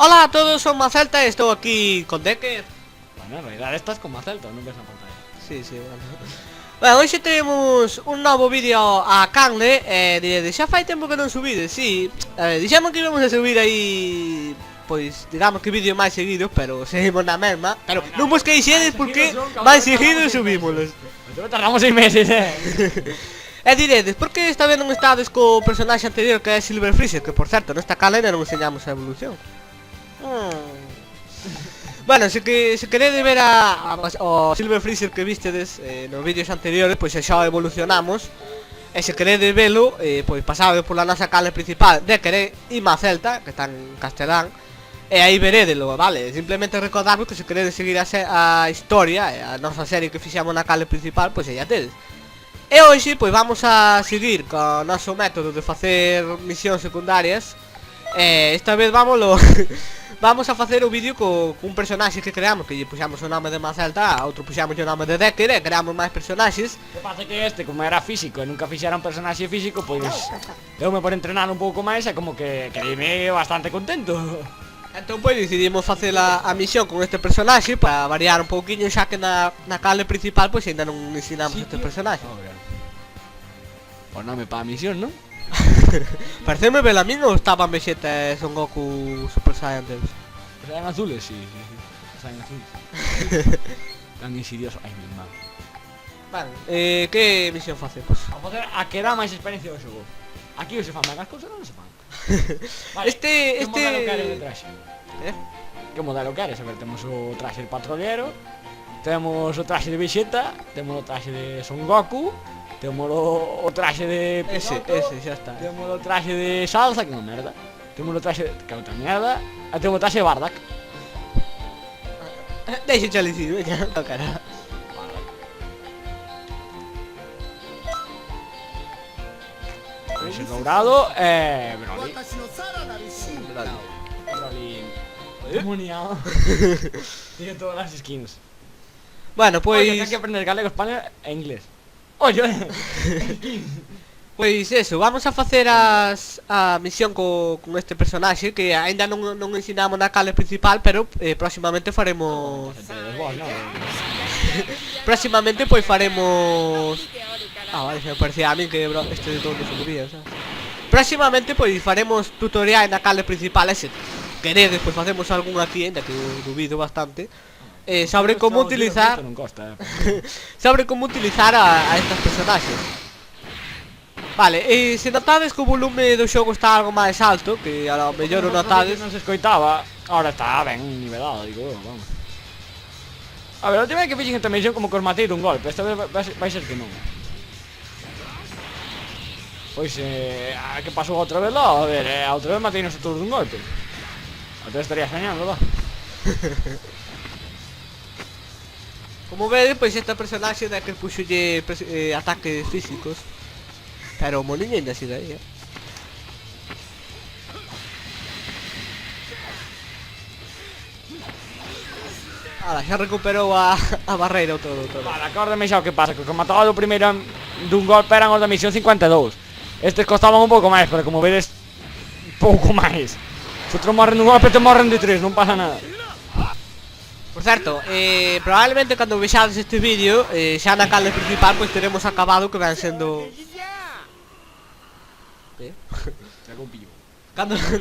Hola a todos, soy Macelta y estoy aquí con Decker. Bueno, en realidad estás con Macelta, non ves na pantalla. Sí, bueno. Bueno, hoxe temos un novo vídeo a canle. Diredes, xa fai tempo que non subide, sí. Dixemos que íbamos a subir aí, pois, digamos que vídeo máis seguido, pero seguimos na mesma. Pero non vos queixedes porque máis seguidos subímolos. Pero tardamos 6 meses, E diredes, por que esta vez non estades co personaxe anterior que é Silver Freezer? Que por certo, nesta canle non enseñamos a evolución. Bueno, se queredes ver o Silver Freezer que vistedes nos vídeos anteriores, pois xa o evolucionamos. E se queredes velo, pois pasade pola nosa canle principal de Querer e Macelta, que está en castelán. E aí verédelo, vale? Simplemente recordarvos que se queredes seguir a historia, a nosa serie que fixamos na canle principal, pois aí a tedes. E hoxe, pois vamos a seguir co noso método de facer misións secundarias. Esta vez vámoslo vamos a facer o vídeo co un personaxe que creamos, que lle puxamos o nome de Macelta, a outro puxamos o nome de Decker, e creamos máis personaxes. Que pasa que este, como era físico e nunca fixera un personaxe físico, pois deume por entrenar un pouco máis e como que quedime bastante contento. Entón pois decidimos facer a misión con este personaxe para variar un pouquiño, xa que na canle principal pois ainda non ensinamos este personaxe. O nome para a misión, non? Pareceme ver a min ou estaban Vegeta e Son Goku Super Saiyan Deus? Eran azules, sí. Eran azules. Tan insidioso. Ai, mi mal. Vale, que misión facemos? A facer a que dá máis experiencia do xogo. Aquí ou se fan ben as cousas non se fan. Vale, que modelo queres de traxe? Que modelo queres? A ver, temos o traxe de patrolero, temos o traxe de Vegeta, temos o traxe de Son Goku, temos o traxe de Ese, xa está. temos o traxe de Salsa, que non merda. Temos o traxe de... que outra merda. E temos o traxe de Bardock. Deixa xa dicir, veña, no cara. Traxe dourado e... Broly. Broly... Demoniado. Tiene todas las skins. Bueno, pois... Oye, que hai que aprender galego, español e inglés. Oye, Pois eso, vamos a facer a misión con este personaxe que aínda non ensinamos na canle principal, pero próximamente faremos... Próximamente pois faremos... vale, se me parecía a mí que este de todo se movía, sabes? Próximamente pois faremos tutorial na canle principal, ese queredes, pois facemos algún aquí, ainda que dubido bastante. Sobre como utilizar sobre como utilizar a estos personaxes. Vale, se notades que o volume do xogo está algo máis alto, que a lo mellor o notades. Non se escoitaba, ahora está ben nivelado, digo, vamos. A ver, a última vez que fixen esta misión como que os matei dun golpe, esta vez vai ser que non. Pois, a que pasou outra vez lá, a ver, a outra vez matei nos todos dun golpe. Outra vez estaría soñando, lá. Como vedes, pois esta personaxe da que puxolle ataques físicos. Pero o moniño ainda sigue aí, Ahora, xa recuperou a barreira ou todo. Vale, acórdame xa o que pasa, que os que mataba do primeiro dun golpe eran os da misión 52. Estes costaban un pouco máis, pero como vedes, pouco máis. Se outros morren dun golpe, te morren de 3, non pasa nada. Por certo, probablemente cando vexades este vídeo, xa na canle principal, pois teremos acabado que van sendo...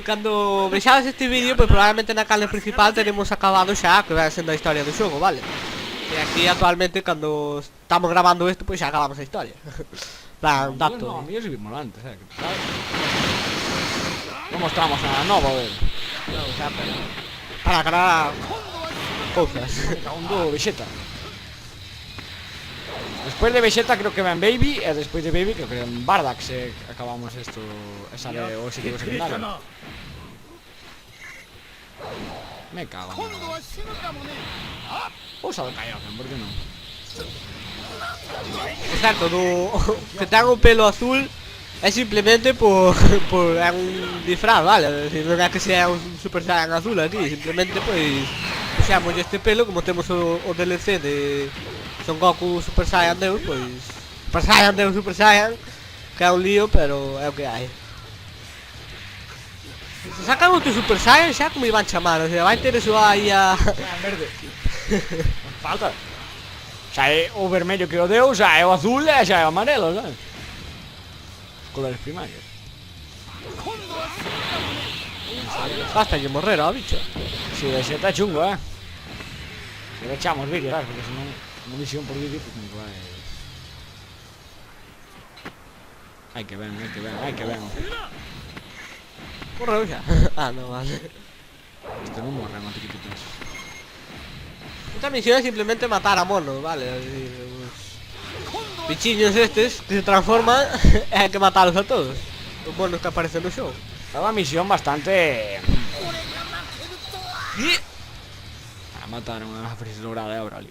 Cando vexades este vídeo, pois probablemente na canle principal teremos acabado xa que van sendo a historia do xogo, vale? E aquí actualmente cando estamos grabando isto, pois xa acabamos a historia. Plan, dato. No, a mí yo subimos antes, non mostramos a nova, a ver. No, xa, pero... para grabar... cousas. Un do Vegeta. Despois de Vegeta creo que ven Baby, e despois de Baby creo que ven Bardock se acabamos esto, esa de o objetivo secundario. Me cago en nada. Usa do Kaioken, por que non? Por certo, que ten o pelo azul é simplemente por é un disfraz, vale? Non é que sea un Super Saiyan azul aquí, simplemente pois puxamos este pelo, como temos o DLC de Son Goku Super Saiyan Deus, pois Super Saiyan Deus Super Saiyan, que é un lío, pero é o que hai. Se sacan outro Super Saiyan xa como iban chamar, o sea, vai ter eso aí a... verde. Falta. Xa é o vermello que o deu, xa é o azul e xa é o amarelo, sabes? Os colores primarios. Basta de morrer, ó, bicho. Si, ese está chungo, Se le echamos vídeo, claro, porque senón una visión por vídeo, pues nunca vai... Hai que ver. Morreu xa. Ah, no, vale. Este non morre, non te quites. Esta misión es simplemente matar a monos, vale. Es decir, los bichiños estes que se transforman, hay que matarlos a todos. Los monos que aparecen no show. É unha misión bastante... Mataron a Freezer dourada e a Broly.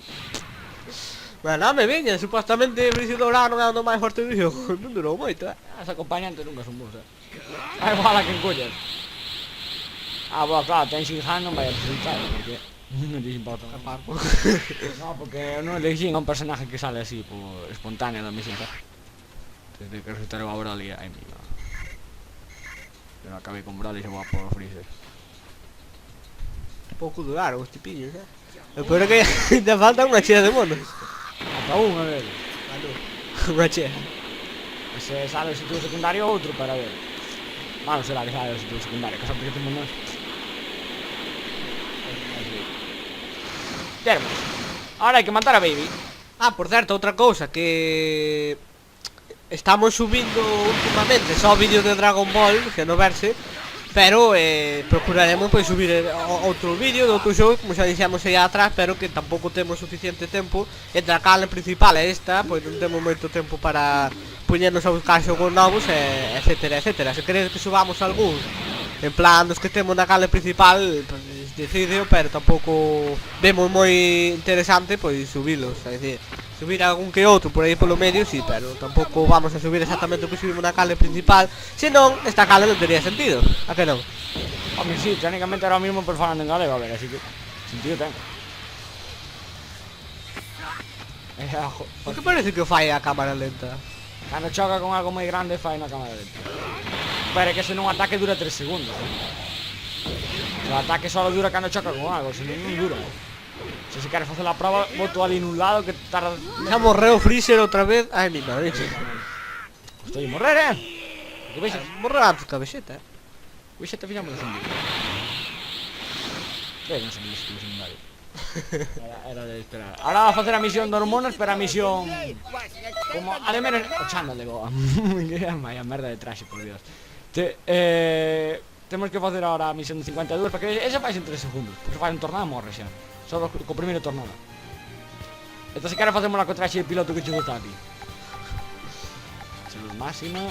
Bueno, non me veña, supostamente Freezer dourado non é o máis forte do xogo. Non durou moito, As acompañantes nunca son bons, Hai igual a que encollas. Bueno, claro, ten Shinhan non vai a resultar, porque... Non lles importa. No, porque non elegín a un personaje que sale así, por espontáneo da misión, Desde que resultaron a Broly, ai mía. Pero acabei con Broly e se vou a por Freezer. Pouco duraron os tipiños, O peor é que ainda falta unha chea de monos. Ata unha vez. Unha chea. Se sale o sitio secundario outro para ver. Malo será que sale o sitio secundario, que só porque temos nós. Termos. Ahora hai que matar a Baby. Ah, por certo, outra cousa que... Estamos subindo últimamente só vídeos de Dragon Ball, que no verse. Pero procuraremos pois subir outro vídeo de outro xogo, como xa dixemos aí atrás, pero que tampouco temos suficiente tempo. Entre a canle principal e esta, pois non temos moito tempo para poñernos a buscar xogos novos, etcétera, etcétera. Se queredes que subamos algún, en plan dos que temos na canle principal, pois decideo, pero tampouco vemos moi interesante pois subilos, é dicir, subir algún que outro por aí polo medio, sí, pero tampouco vamos a subir exactamente o que subimos na canle principal, senón esta canle non tería sentido, a que non? Home, sí, técnicamente ahora mismo por falando en galego, a ver, así que sentido ten. Por que parece que o fai a cámara lenta? Cando choca con algo moi grande fai na cámara lenta. Pero é que se non ataque dura 3 segundos, O ataque só dura cando choca con algo, senón non dura. Se queres facer a prova, boto ali nun lado que tarda... Xa morreu Freezer outra vez. Ai, mi madre. Estou a morrer, Que vexas? Morreu antes que a Vegeta, Vexeta fixamos de fundir. Non sei se é secundario. Era de esperar. Ahora va a facer a misión de hormonas, pero a misión... Como a de menos... O chándal de Gohan. Vaya merda de traxe, por Dios. Temos que facer ahora a misión de 52, porque esa faz en 3 segundos. Porque se faz un tornado morre xa. Só co primeiro tornado. Entón se quero facemos la co traxe de piloto que che gusta a ti. Salud máxima.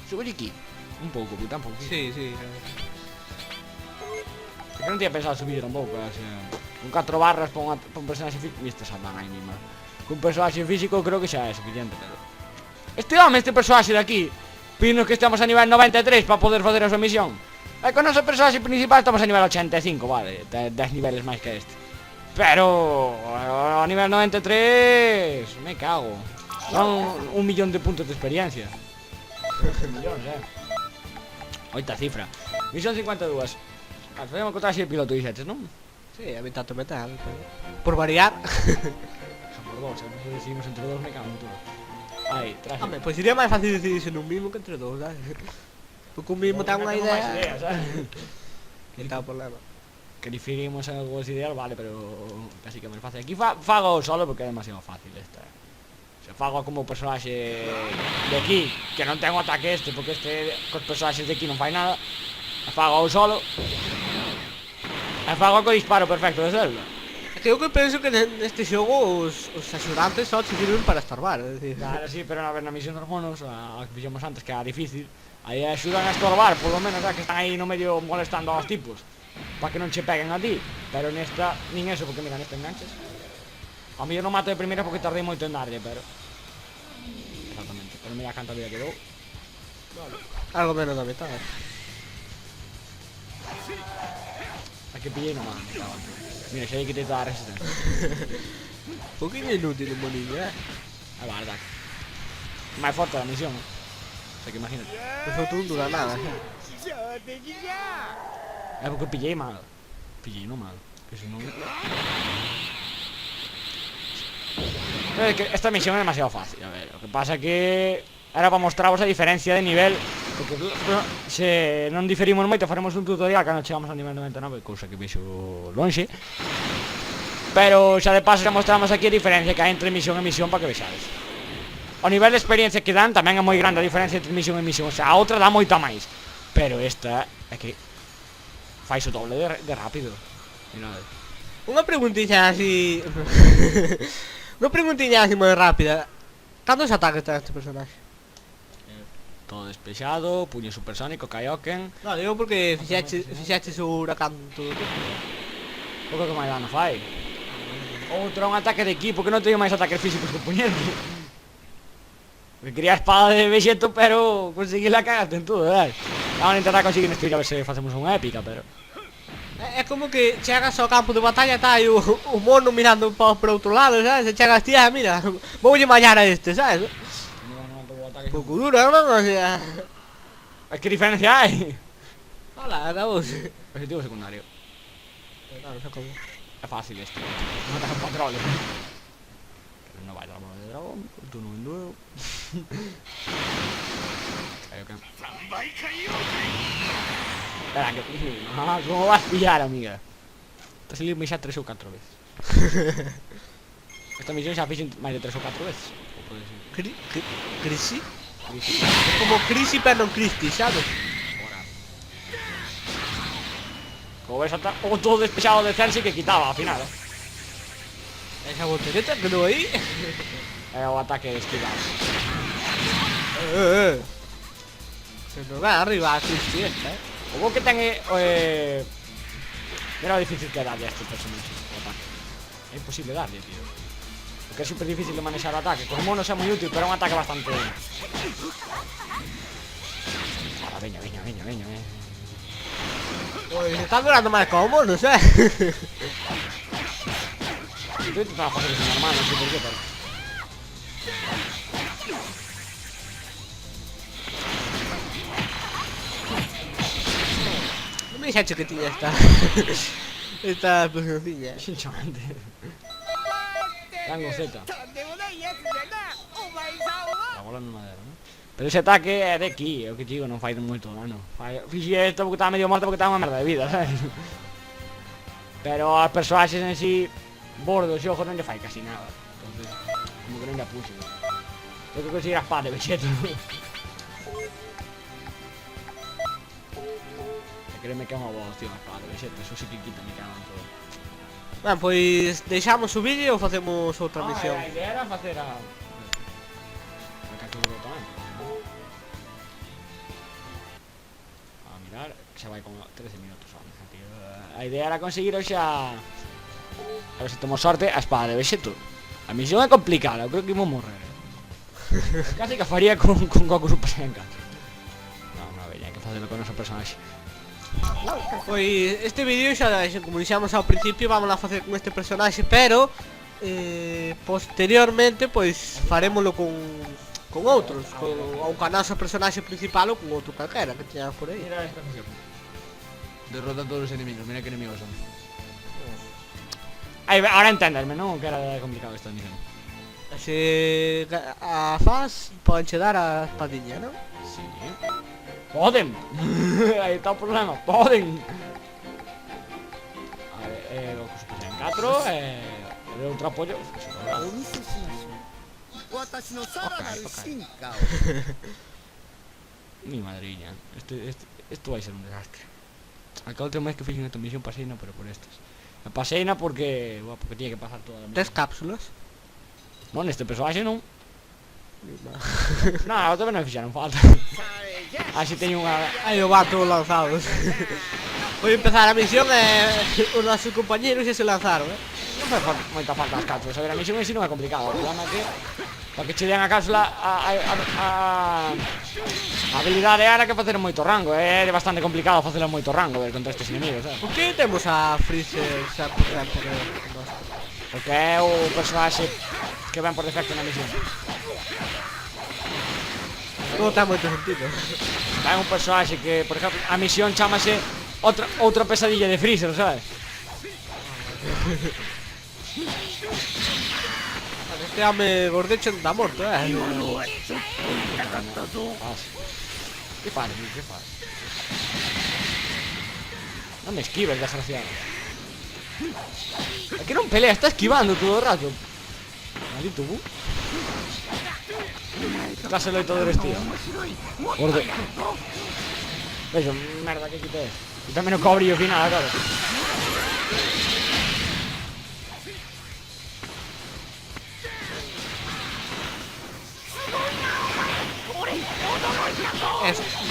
Sube aquí. Un pouco, porque tampouco. Sí. Porque non tinha pensado subir tampouco, con 4 barras para un personaxe físico. Viste, salvan aí mismo. Con un personaxe físico creo que xa é suficiente, pero... Este personaxe de aquí, pinos que estamos a nivel 93 para poder facer a súa misión. E con noso personaxe principal estamos a nivel 85, vale, 10 niveles máis que este. Pero a nivel 93, me cago. Son 1 millón de puntos de experiencia. 1 millón, Oita cifra. Misión 52. Facemos con traxe de piloto dixetes, non? Sí, a mí tanto metal, pero... Por variar. Son por 2, se decidimos entre 2 me cago en todo. Aí, traxe. Home, pois sería máis fácil decidirse nun mismo que entre dous, sabes? Porque un mismo ten unha idea. Que tal o problema? Que diferimos en algo ideal, vale, pero casi que é máis fácil. Aquí fago solo porque é demasiado fácil esta. Se fago como personaxe de aquí, que non ten o ataque este, porque este cos personaxes de aquí non fai nada. Fago solo. E fago co disparo perfecto de Zelda. É que eu que penso que neste xogo os axudantes só se sirven para estorbar, é dicir. Claro, sí, pero a ver, na misión dos monos, a que fixemos antes, que era difícil, aí axudan a estorbar, por lo menos, que están aí no medio molestando aos tipos, para que non che peguen a ti. Pero nesta, nin eso, porque mira, nesta enganches. A mí eu non mato de primeira porque tardei moito en darlle, pero... Exactamente, pero mira canta vida quedou. Algo menos da metade. A que pillei no mano, mira, xa hai que te dar resistencia. Un poquinho inútil un monillo, A verdad. Máis forte da misión, O sea que imagínate. Pois outro non dura nada, xa. É porque pillei mal. Pillei no mal. Que se non... Pero é que esta misión é demasiado fácil. A ver, o que pasa é que era para mostraros a diferencia de nivel. Porque se non diferimos moito faremos un tutorial cando chegamos ao nivel 99, cousa que vexo lonxe. Pero xa de paso xa mostramos aquí a diferencia que hai entre misión e misión para que vexades. O nivel de experiencia que dan tamén é moi grande a diferencia entre misión e misión. O sea, a outra dá moita máis. Pero esta é que fais o doble de rápido. Mirade. Unha preguntiña así... Unha preguntiña así moi rápida. Cantos ataques ten este personaxe? Todo despexado, puño supersónico, Kaioken. Non, digo porque fixeches o huracán todo. O que máis dano fai? Outro un ataque de equipo que non teño máis ataques físicos que puñendo. Que quería a espada de Vegeta, pero conseguí la cagaste en todo, verdad? Vamos a intentar conseguir esto a ver se facemos unha épica, pero... É como que chegas ao campo de batalla, tá aí o mono mirando por outro lado, sabes? Se chegas tía, mira, voulle mallar a este, sabes? Pouco duro, non? O sea... Que diferencia hai? Hola, acabouse. Objetivo secundario. Claro, se acabou. É fácil este. Matar un patrón. Que non vai dar a bola de dragón. Tú non vendeu. Kaioken. Espera, que... Ah, como vas pillar, amiga? Te salirme xa 3 ou 4 veces. Esta misión xa fixen máis de 3 ou 4 veces. Ou pode ser. Crisi? É como Crisi pero non Cristi, sabes? Como ves ata o todo despexado de Zenshi que quitaba ao final, Esa voltereta que non aí. É o ataque esquivado. Se nos vai arriba a Cristi esta, O bo que ten é... Mira o difícil que é darlle a este personaxe o ataque. É imposible darlle, tío. Porque é super difícil de manexar o ataque. Con monos é moi útil, pero é un ataque bastante... Ahora, veña. Pois está durando máis como monos, Estoy intentando facer eso normal, non sei por qué, pero... Non me dixaxe que tiña esta... esta personcilla. Xinchamente. Rango Z. La bola non madera, non? Pero ese ataque é de aquí, é o que digo, non fai moito dano. Fixe isto porque estaba medio morto porque estaba unha merda de vida, sabes? Pero aos personaxes en si, bordo, o xogo non lle fai casi nada. Entonces, como que non lle puxo. Tengo que conseguir a espada de Vegeta. Créeme que é unha boa opción a espada de Vegeta, eso sí que quita mi cago en todo. Ben, pois deixamos o vídeo ou facemos outra misión? A idea era facer a... captura tamén. A mirar, que xa vai con 13 minutos. A idea era conseguir xa... A ver se temos sorte a espada de Vegeta. A misión é complicada, eu creo que imos morrer. Casi que faría con Goku Super Saiyan 4. Non, veña, hai que facelo con o noso personaxe. Pois este vídeo xa, como dixamos ao principio, vamos a facer con este personaxe, pero posteriormente pois farémolo con outros, ou con a nosa personaxe principal ou con outro calquera que teñamos por aí. Mira esta misión. Derrota a todos os enemigos, mira que enemigos son. Ahora entenderme, non? Que era complicado esta misión. Se a faz poden che dar a espadiña, non? Sí. Poden. Aí está o problema, poden. A ver, Goku Super Saiyan 4 outro apoio. Mi madriña. Esto vai ser un desastre. Acá outra vez que fixen esta misión paseina, pero por estas. Paseina porque... porque tiña que pasar toda a misión. 10 cápsulas. Non, este personaxe non. Non, outra vez non fixaron falta. Así teño unha... Aí o vato lanzados. Vou empezar a misión e os nosos compañeros xa se lanzaron, Non fai moita falta as cápsulas. A ver, a misión en si non é complicada. O problema é que... para que che den a cápsula a habilidade era que facer moito rango. É bastante complicado facer moito rango contra estes enemigos, sabes? Por que temos a Freezer xa por dentro de nós? Porque é o personaxe que ven por defecto na misión. Non ten moito sentido. Ten un personaxe que, por exemplo, a misión chamase outra pesadilla de Freezer, sabes? Este home gordecho está morto, Que faz, que faz? Non me esquives, desgraciado. É que non pelea, está esquivando todo o rato. Maldito bu. Clase loitadores, tío. Gorde. Vexo, merda, que quite. E tamén o cobrillo final, claro.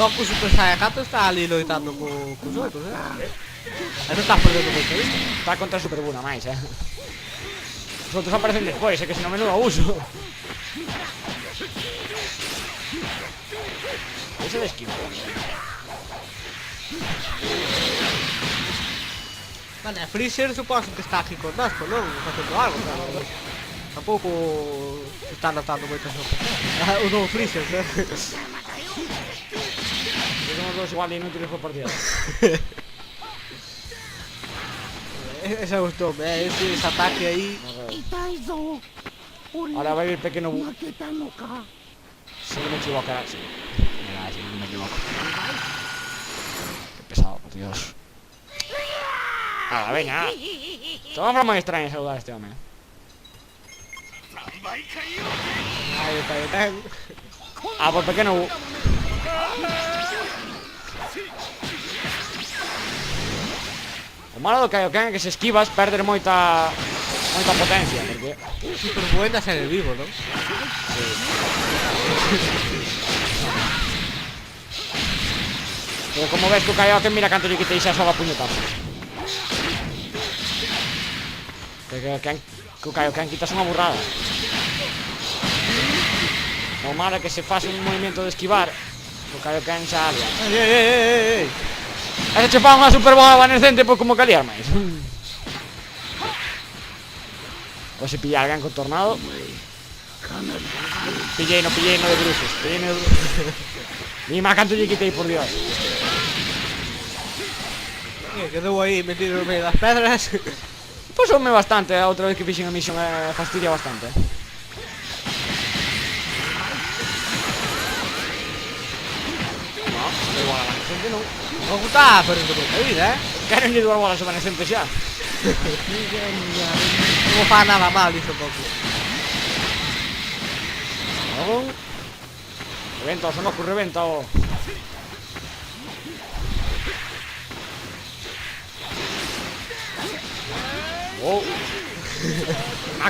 Goku Super Saiyan 4 está ali loitando cos outros, E non está perdendo moito, viste? Está contra Super Buna máis, Os outros aparecen despois, que se non menudo abuso. Ese de esquivo. Vale, Freezer supongo que está aquí con Nasco, non? Facendo algo, pero tampouco se está notando moito a sorpresa. O novo Freezer, Somos dos igual de inútiles por partida. Ese gustoume, ese ataque aí. Ahora vai vir pequeno bu. Si non me equivocará, sí. Mira, si non me equivoco. Qué pesado, por Dios. Venga. Toma moi extraña saludar a este home. Aí está. Por pequeno bu. O malo do Kaioken é que se esquivas perder moita potencia, porque super buena ser el vivo, ¿no? Pero como ves que o Kaioken mira canto lle quitei xa só a puñetazo. Que o Kaioken quitas unha burrada. O malo é que se faz un movimiento de esquivar, o Kaioken xa alia. Ei! E se che fa unha super bola evanescente, pois como caliar máis. Ou se pillar alguén con tornado. Pillei no de bruxos. Mima canto lle quitei, por Dios. Quedou aí metido no medio das pedras. Pois oume bastante, a outra vez que fixen a misión fastidia bastante. No, igual evanescente non. Goku está perdendo moita vida, Queren lle dúas bolas evanescentes xa. Non fa nada mal iso Goku. Reventa o Sonoku, reventa o...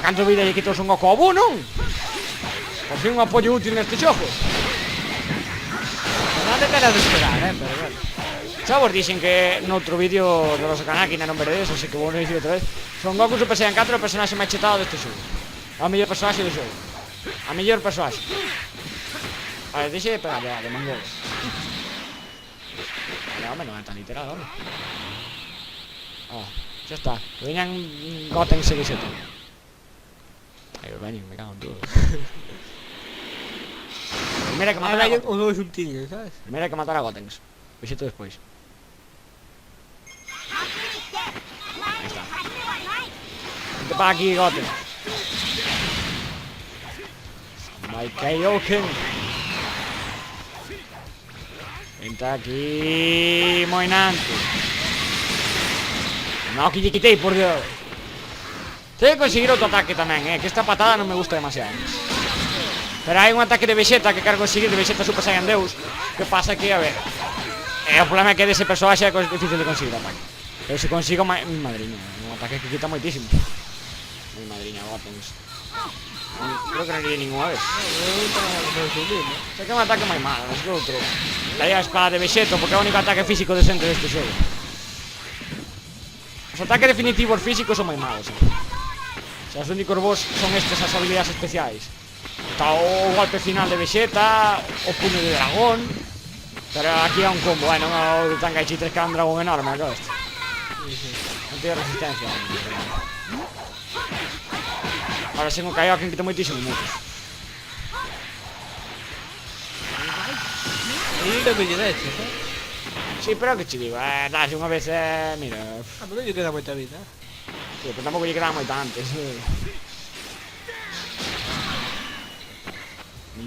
Canto vida lle quitou Son Goku ao Bu, non? Por fin un apoio útil neste xogo. Non te queres esperar, pero bueno. Xa vos dixen que noutro vídeo de los Kanaki non veredes, así que vou non dicir outra vez. Son Goku Super Saiyan 4 é o personaxe máis chetado deste xogo. É o mellor personaxe do xogo. A mellor personaxe. A ver, deixe de pegarle de mongol. Vale, home, non é tan literal, home. Xa está. Veñan Goten se Vegeta. Aí, veñen, me cago en todo. Primeira que matar a Goten. O dos juntinhos, sabes? Primeira que matar a Gotenks. Vexeto despois. Aí está. Vente para aquí, Goten. Vai Kaioken. Vente aquí, Moinante. No, que lle quitei, por Dios. Tengo que conseguir outro ataque tamén, que esta patada non me gusta demasiado. Pero hai un ataque de Vegeta que quero conseguir, de Vegeta Super Saiyan Deus. Que pasa que, a ver, o problema é que dese persoaxe é difícil de conseguir o ataque. Pero se consigo, madriña, un ataque que quita moitísimo. Mi madriña, Gotenks. Creo que non lle ninguna vez. Sei que é un ataque moi malo, es que outro. Daría a espada de Vegeta, porque é o único ataque físico decente deste xogo. Os ataques definitivos físicos son moi malos. O sea, os únicos boss son estes as habilidades especiais. Está o golpe final de Vegeta, o puño de dragón. Pero aquí é un combo, non o Tenkaichi 3 que é un dragón enorme, claro. Non tiene resistencia. Ahora sen o Kaioken quita moitísimo muchos. E non mi diretti, Sì, però che ci dico, dai, se una vez, mira. Ah, non gli queda molta vita. Sì, però tampoco gli quedamos tante, sì.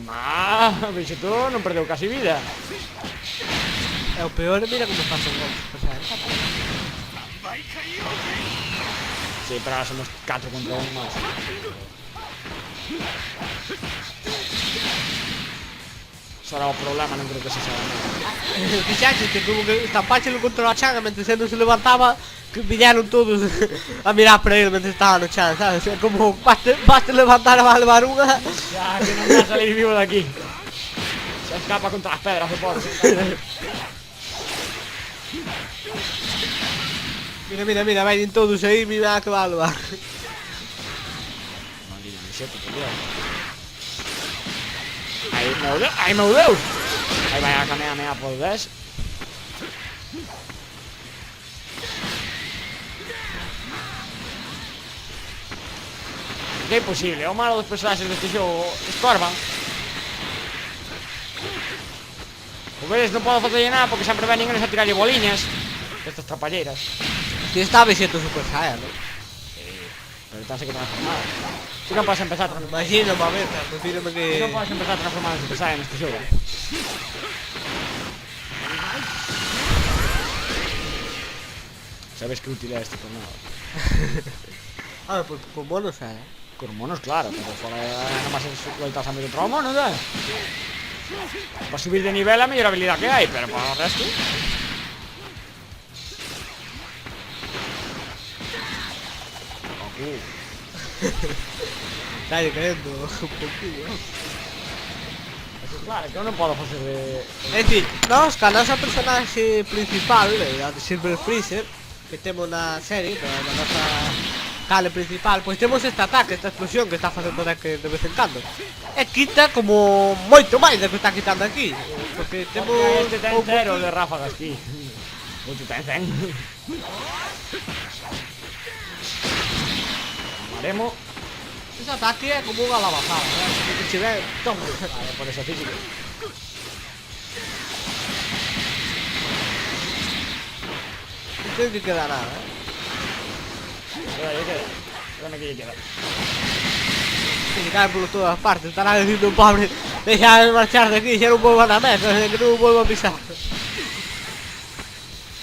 Ma, invece tu non perdevo quasi vita. È un peore, mira come faccio un gol. Sì, però siamo 4 contro 1 más. Sarà un problema, non credo che si sarà nada. Mi piace che comunque stampacelo contro la Chang mentre se non si levantava che vinieron todos a mirar para él mentre estaban Chang, ¿sabes? O sea, como basta levantar a Valvaruna. Ya, que no va a salir vivo de aquí. Se escapa contra las pedras, supongo. Mira, vayan todos ahí, mira que Valvar. Maldita meseta, por Dios. Ai, meu Deus! Aí vai a Kamehameha por 10. Que é imposible, o malo dos personaxes deste xogo estorban. O vedes, non podo facerlle nada porque sempre ven eles a tirarlle boliñas destas trapalleiras. Si está besito Super Saiyan, ¿no? Pero estánse que transformar. Tú non podes empezar a transformar. Imagino, mameta, prefíreme Tú que... non podes empezar a transformar en Super Saiyan neste xogo. Sabes que útil é este tornado. Ah, pues con monos, ¿eh? Con monos, claro, pero fora nomás loitas a medio contra o mono, ¿sabes? Para subir de nivel a mellor habilidade que hai, pero para o resto... Dai, querendo un poquillo. Claro, que eu non podo facer de... É dicir, nós, ca nosa personaxe principal, a de Silver Freezer, que temos na serie, na nosa cale principal, pois temos este ataque, esta explosión que está facendo de vez en cando. E quita como moito máis do que está quitando aquí, porque temos... Este ten cero de ráfagas aquí. Outro ten 100. Amaremo. Ese ataque é como unha lavazada, que se ve, toma. Vale, por eso físico. Non ten que quedar nada, Queda. Dame que lle queda. Se cae por todas partes, estará dicindo un pobre, deixa de marchar de aquí, xa non volvan a meta, que non volvo a pisar.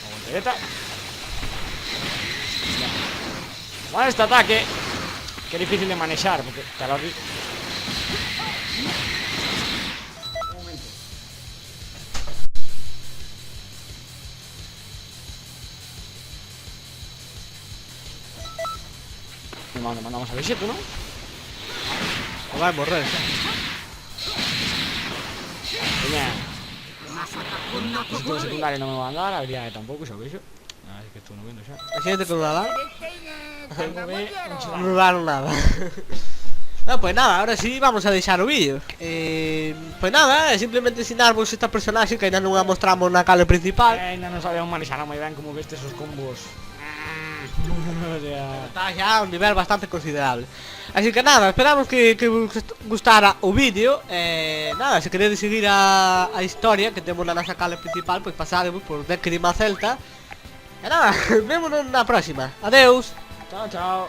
Voltereta. Vale, este ataque que é difícil de manexar porque te lo vi. Un momento. Mandamos a Vegeta, ¿no? O vai morrer, xa. Teña. Ese secundario non me va a andar, habilidade tampouco, xa vexo. Así que estou no vendo xa. A xente con nada. Non daron nada. Bueno, pues nada, ahora sí vamos a deixar o vídeo. Pues nada, simplemente ensinarvos esta personaxe que ainda non a mostramos na cale principal. Ainda non sabemos manexar moi ben como veste esos combos. O sea... Está xa a un nivel bastante considerable. Así que nada, esperamos que vos gustara o vídeo. Nada, se queredes seguir a historia que temos na nosa cale principal, pois pasademos por Decrima Celta. E nada, vémonos na próxima. Adeus. Chao, chao.